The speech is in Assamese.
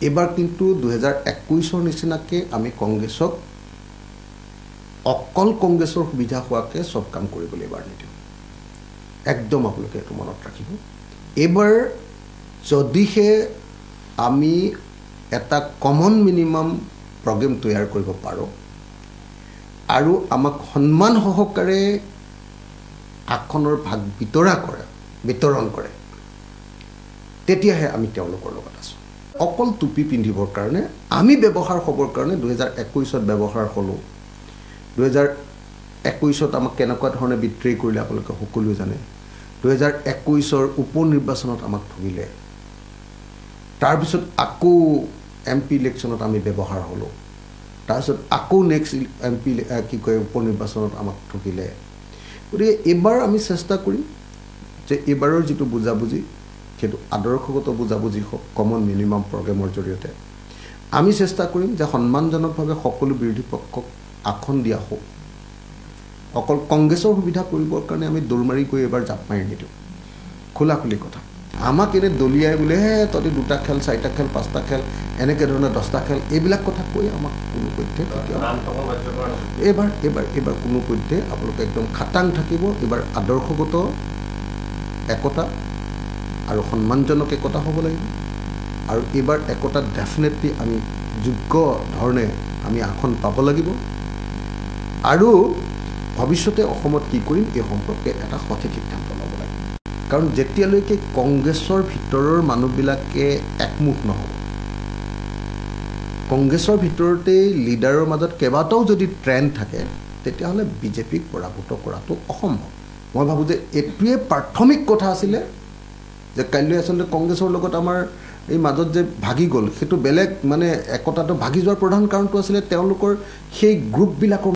এবাৰ কিন্তু 2021 নিচিনাকৈ আমি কংগ্ৰেছক অকল কংগ্ৰেছৰ সুবিধা হোৱাকৈ চব কাম কৰিবলৈ এবাৰ নিদিওঁ একদম আপোনালোকে এইটো মনত ৰাখিব এবাৰ যদিহে আমি এটা কমন মিনিমাম প্ৰগ্ৰেম তৈয়াৰ কৰিব পাৰোঁ আৰু আমাক সন্মান সহকাৰে আসনৰ ভাগ বিতৰণ কৰে তেতিয়াহে আমি তেওঁলোকৰ লগত আছোঁ অকল টুপি পিন্ধিবৰ কাৰণে আমি ব্যৱহাৰ হ'বৰ কাৰণে 2021 ব্যৱহাৰ হ'লোঁ 2021 আমাক কেনেকুৱা ধৰণে বিট্ৰে কৰিলে আপোনালোকে সকলোৱে জানে 2021 উপ নিৰ্বাচনত আমাক ঠগিলে তাৰপিছত আকৌ এমপি ইলেকশ্যনত আমি ব্যৱহাৰ হ'লোঁ তাৰপিছত আকৌ নেক্সট এমপি কি কয় উপ নিৰ্বাচনত আমাক ঠগিলে গতিকে এইবাৰ আমি চেষ্টা কৰিম যে এইবাৰৰ যিটো বুজাবুজি সেইটো আদৰ্শগত বুজাবুজি হওক কমন মিনিমাম প্ৰগ্ৰেমৰ জৰিয়তে আমি চেষ্টা কৰিম যে সন্মানজনকভাৱে সকলো বিৰোধী পক্ষক আসন দিয়া হওক অকল কংগ্ৰেছৰ সুবিধা কৰিবৰ কাৰণে আমি দৌৰমাৰি গৈ এবাৰ জাপ মাৰি নিদিওঁ খোলাখুলি কথা আমাক এনে দলিয়াই বোলে তহঁতি 2টা খেল 4টা খেল 5টা খেল এনেকৈ ধৰণে 10টা খেল এইবিলাক কথা কৈ আমাক কোনো পধ্যে এইবাৰ কোনো পধ্যে আপোনালোকে একদম খাটাং থাকিব এইবাৰ আদৰ্শগত একতা আৰু সন্মানজনক একতা হ'ব লাগিব আৰু এইবাৰ একতা ডেফিনেটলি আমি যোগ্য ধৰণে আমি আসন পাব লাগিব আৰু ভৱিষ্যতে অসমত কি কৰিম এই সম্পৰ্কে এটা সঠিক সিদ্ধান্ত ল'ব লাগিব কাৰণ যেতিয়ালৈকে কংগ্ৰেছৰ ভিতৰৰ মানুহবিলাকে একমুখ নহ'ব কংগ্ৰেছৰ ভিতৰতে লিডাৰৰ মাজত কেইবাটাও যদি ট্ৰেণ্ড থাকে তেতিয়াহ'লে বিজেপিক পৰাভূত কৰাটো অসম্ভৱ মই ভাবোঁ যে এইটোৱে প্ৰাথমিক কথা আছিলে যে কাইলৈ আচলতে কংগ্ৰেছৰ লগত আমাৰ এই মাজত যে ভাগি গ'ল সেইটো বেলেগ মানে একতাটো ভাগি যোৱাৰ প্ৰধান কাৰণটো আছিলে তেওঁলোকৰ সেই গ্ৰুপবিলাকৰ